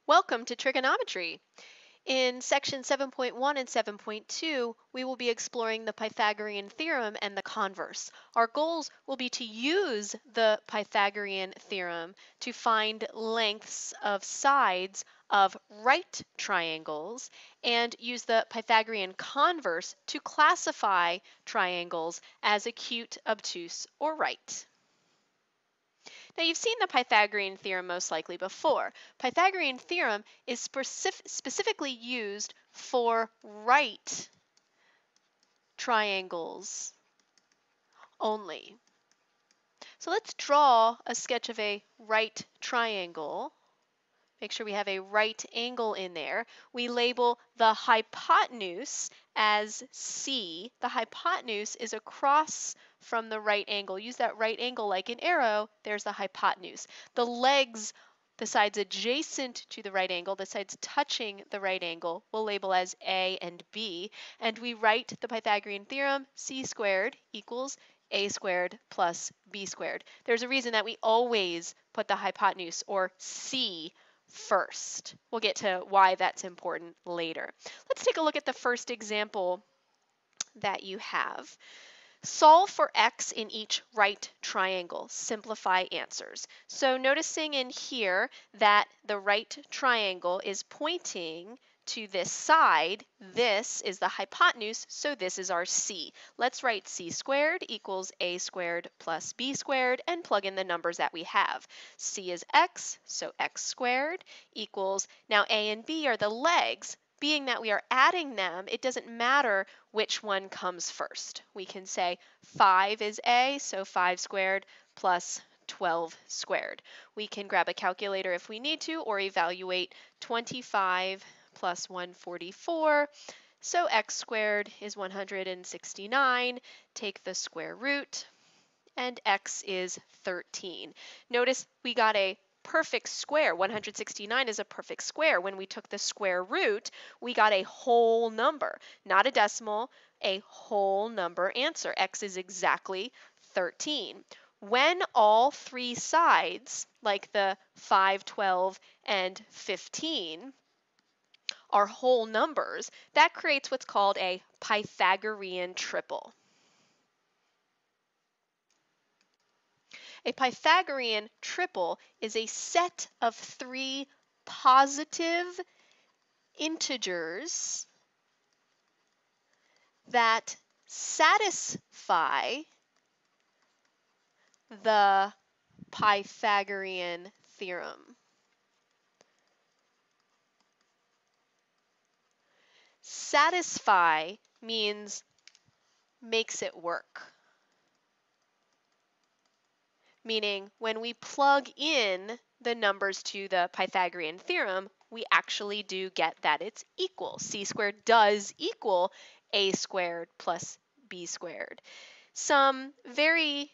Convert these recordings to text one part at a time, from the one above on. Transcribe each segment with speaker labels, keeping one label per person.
Speaker 1: Welcome to trigonometry. In section 7.1 and 7.2, we will be exploring the Pythagorean theorem and the converse. Our goals will be to use the Pythagorean theorem to find lengths of sides of right triangles and use the Pythagorean converse to classify triangles as acute, obtuse, or right. Now you've seen the Pythagorean theorem most likely before. Pythagorean theorem is specifically used for right triangles only. So let's draw a sketch of a right triangle. Make sure we have a right angle in there. We label the hypotenuse as C. The hypotenuse is across from the right angle. Use that right angle like an arrow. There's the hypotenuse. The legs, the sides adjacent to the right angle, the sides touching the right angle, we'll label as A and B. And we write the Pythagorean theorem, C squared equals A squared plus B squared. There's a reason that we always put the hypotenuse, or C, first. We'll get to why that's important later. Let's take a look at the first example that you have. Solve for x in each right triangle. Simplify answers. So noticing in here that the right triangle is pointing to this side. This is the hypotenuse, so this is our C. Let's write C squared equals A squared plus B squared and plug in the numbers that we have. C is x, so x squared equals, now A and B are the legs. Being that we are adding them, it doesn't matter which one comes first. We can say 5 is A, so 5 squared plus 12 squared. We can grab a calculator if we need to, or evaluate 25 plus 144. So x squared is 169. Take the square root, and x is 13. Notice we got a perfect square. 169 is a perfect square. When we took the square root, we got a whole number, not a decimal, a whole number answer. X is exactly 13. When all three sides, like the 5, 12, and 15, are whole numbers, that creates what's called a Pythagorean triple. A Pythagorean triple is a set of three positive integers that satisfy the Pythagorean theorem. Satisfy means makes it work. Meaning when we plug in the numbers to the Pythagorean theorem, we actually do get that it's equal. C squared does equal A squared plus B squared. Some very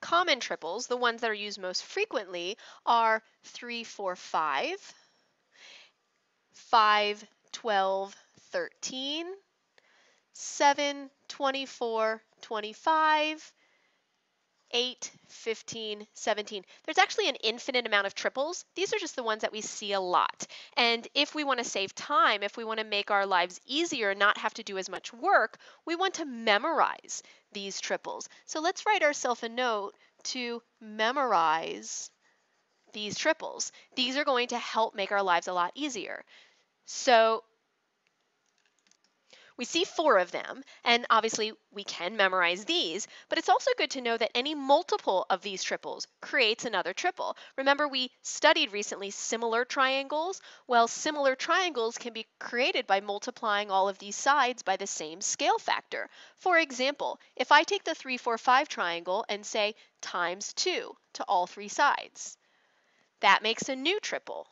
Speaker 1: common triples, the ones that are used most frequently, are 3, 4, 5, 5, 12, 13, 7, 24, 25, 8, 15, 17. There's actually an infinite amount of triples. These are just the ones that we see a lot. And if we want to save time, if we want to make our lives easier, not have to do as much work, we want to memorize these triples. So let's write ourselves a note to memorize these triples. These are going to help make our lives a lot easier. So we see 4 of them, and obviously we can memorize these, but it's also good to know that any multiple of these triples creates another triple. Remember, we studied recently similar triangles? Well, similar triangles can be created by multiplying all of these sides by the same scale factor. For example, if I take the 3, 4, 5 triangle and say times 2 to all 3 sides, that makes a new triple.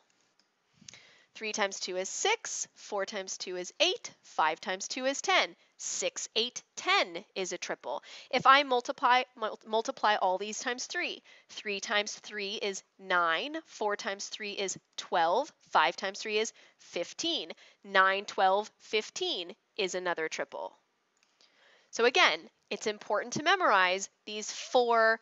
Speaker 1: 3 times 2 is 6, 4 times 2 is 8, 5 times 2 is 10. 6, 8, 10 is a triple. If I multiply all these times 3, 3 times 3 is 9, 4 times 3 is 12, 5 times 3 is 15. 9, 12, 15 is another triple. So again, it's important to memorize these 4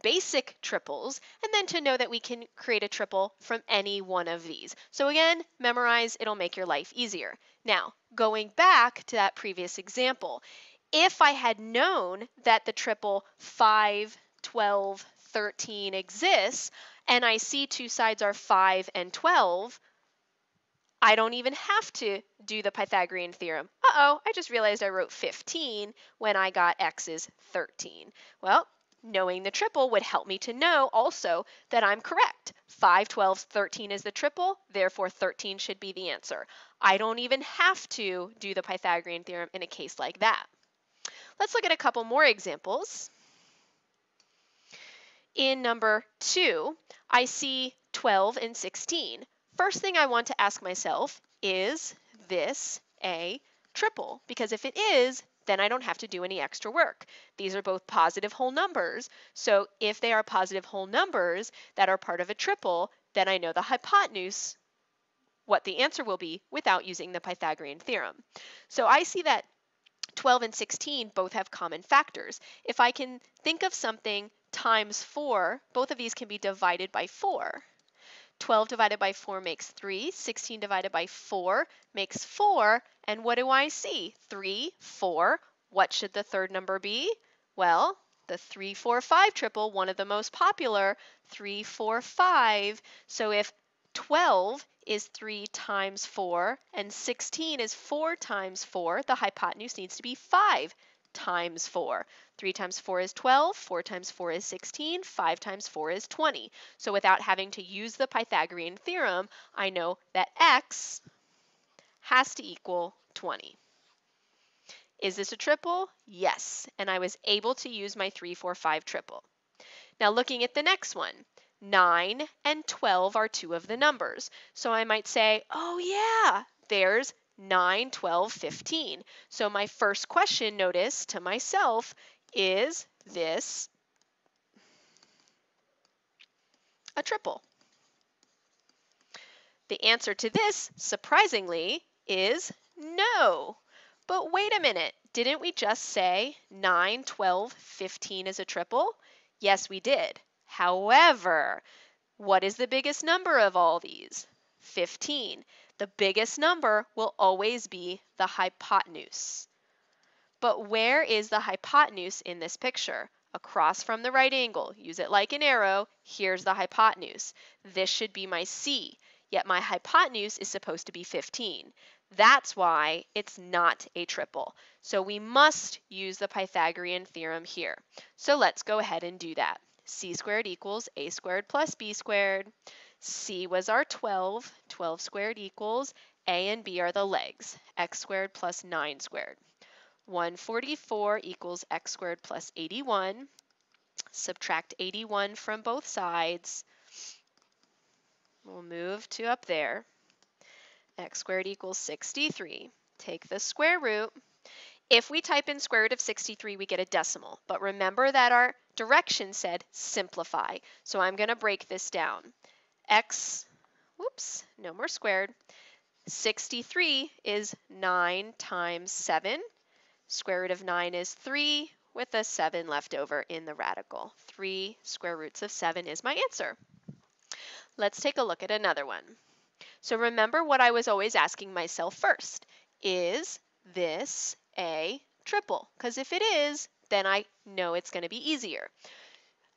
Speaker 1: basic triples, and then to know that we can create a triple from any one of these. So again, memorize, it'll make your life easier. Now, going back to that previous example, if I had known that the triple 5, 12, 13 exists, and I see two sides are 5 and 12, I don't even have to do the Pythagorean theorem. Uh-oh, I just realized I wrote 15 when I got x is 13. Well, knowing the triple would help me to know also that I'm correct. 5, 12, 13 is the triple, therefore 13 should be the answer. I don't even have to do the Pythagorean theorem in a case like that. Let's look at a couple more examples. In number 2, I see 12 and 16. First thing I want to ask myself, is this a triple? Because if it is, then I don't have to do any extra work. These are both positive whole numbers, so if they are positive whole numbers that are part of a triple, then I know the hypotenuse, what the answer will be, without using the Pythagorean theorem. So I see that 12 and 16 both have common factors. If I can think of something times 4, both of these can be divided by 4. 12 divided by 4 makes 3, 16 divided by 4 makes 4, and what do I see? 3, 4. What should the third number be? Well, the 3, 4, 5 triple, one of the most popular, 3, 4, 5. So if 12 is 3 times 4 and 16 is 4 times 4, the hypotenuse needs to be 5 times 4. 3 times 4 is 12, 4 times 4 is 16, 5 times 4 is 20. So without having to use the Pythagorean theorem, I know that x has to equal 20. Is this a triple? Yes, and I was able to use my 3, 4, 5 triple. Now looking at the next one, 9 and 12 are two of the numbers. So I might say, oh yeah, there's 9, 12, 15. So my first question, notice to myself, is this a triple? The answer to this, surprisingly, is no. But wait a minute, didn't we just say 9, 12, 15 is a triple? Yes, we did. However, what is the biggest number of all these? 15. The biggest number will always be the hypotenuse. But where is the hypotenuse in this picture? Across from the right angle. Use it like an arrow. Here's the hypotenuse. This should be my C, yet my hypotenuse is supposed to be 15. That's why it's not a triple. So we must use the Pythagorean theorem here. So let's go ahead and do that. C squared equals A squared plus B squared. C was our 12. 12 squared equals A and B are the legs. X squared plus 9 squared. 144 equals x squared plus 81. Subtract 81 from both sides. We'll move to up there. X squared equals 63. Take the square root. If we type in square root of 63, we get a decimal. But remember that our direction said simplify. So I'm going to break this down. X, whoops, no more squared. 63 is 9 times 7. Square root of 9 is 3 with a 7 left over in the radical. 3 square roots of 7 is my answer. Let's take a look at another one. So remember what I was always asking myself first. Is this a triple? Because if it is, then I know it's going to be easier.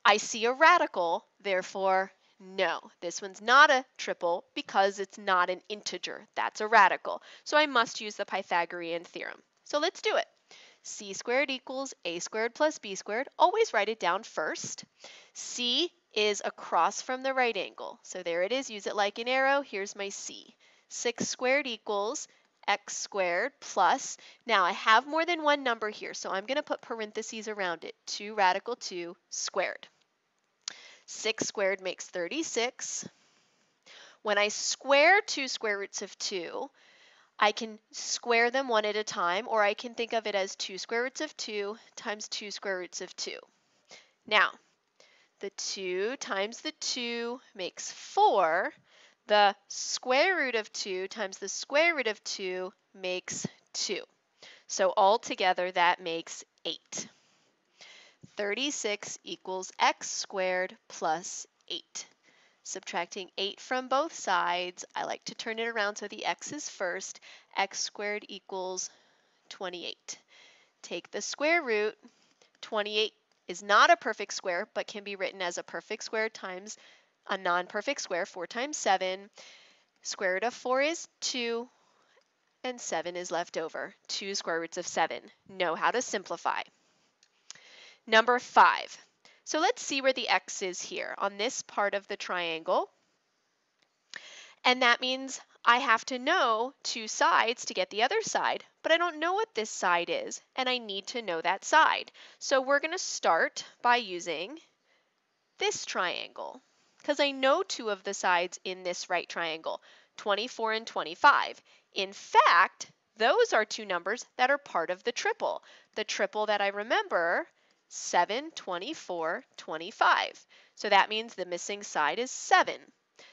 Speaker 1: I see a radical, therefore no, this one's not a triple because it's not an integer. That's a radical. So I must use the Pythagorean theorem. So let's do it. C squared equals A squared plus B squared. Always write it down first. C is across from the right angle. So there it is. Use it like an arrow. Here's my C. 6 squared equals x squared plus, now I have more than one number here, so I'm going to put parentheses around it. 2 radical 2 squared. 6 squared makes 36. When I square 2 square roots of 2, I can square them one at a time, or I can think of it as 2 square roots of 2 times 2 square roots of 2. Now, the 2 times the 2 makes 4. The square root of 2 times the square root of 2 makes 2. So altogether that makes 8. 36 equals x squared plus 8. Subtracting 8 from both sides, I like to turn it around so the x is first. X squared equals 28. Take the square root. 28 is not a perfect square, but can be written as a perfect square times a non-perfect square, 4 times 7. Square root of 4 is 2, and 7 is left over. 2 square roots of 7. Know how to simplify. Number 5. So let's see where the x is here on this part of the triangle. And that means I have to know 2 sides to get the other side, but I don't know what this side is, and I need to know that side. So we're going to start by using this triangle, because I know 2 of the sides in this right triangle, 24 and 25. In fact, those are 2 numbers that are part of the triple. The triple that I remember, 7, 24, 25. So that means the missing side is 7.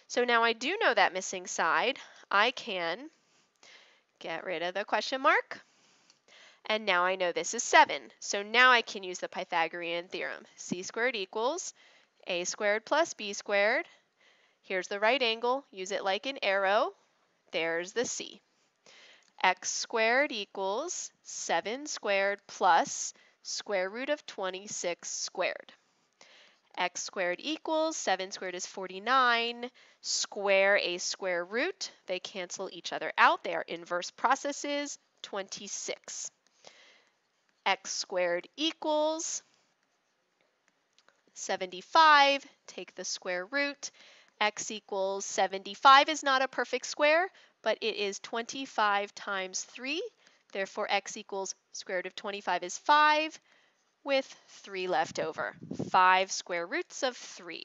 Speaker 1: So now I do know that missing side. I can get rid of the question mark. And now I know this is 7. So now I can use the Pythagorean theorem. C squared equals a squared plus b squared. Here's the right angle. Use it like an arrow. There's the c. X squared equals 7 squared plus square root of 26 squared. X squared equals 7 squared is 49. Square a square root. They cancel each other out. They are inverse processes. 26. X squared equals 75. Take the square root. X equals 75 is not a perfect square, but it is 25 times 3. Therefore, x equals square root of 25 is 5, with 3 left over. 5 square roots of 3.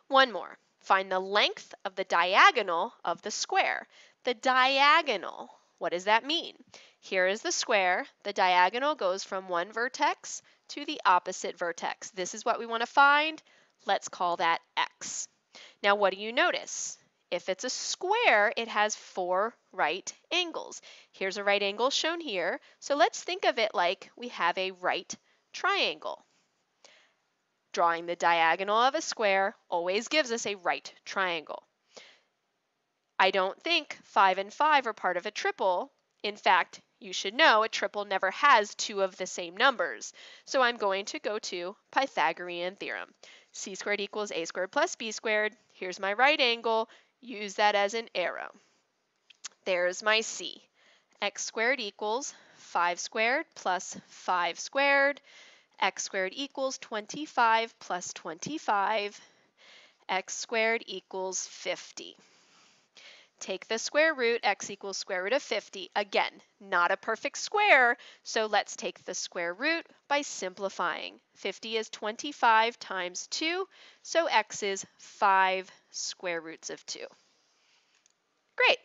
Speaker 1: One more. Find the length of the diagonal of the square. The diagonal, what does that mean? Here is the square. The diagonal goes from one vertex to the opposite vertex. This is what we want to find. Let's call that x. Now, what do you notice? If it's a square, it has 4 right angles. Here's a right angle shown here. So let's think of it like we have a right triangle. Drawing the diagonal of a square always gives us a right triangle. I don't think 5 and 5 are part of a triple. In fact, you should know a triple never has 2 of the same numbers. So I'm going to go to Pythagorean theorem. C squared equals a squared plus b squared. Here's my right angle. Use that as an arrow. There's my c. X squared equals 5 squared plus 5 squared. X squared equals 25 plus 25. X squared equals 50. Take the square root, x equals square root of 50. Again, not a perfect square, so let's take the square root by simplifying. 50 is 25 times 2, so x is 5 square roots of 2. Great.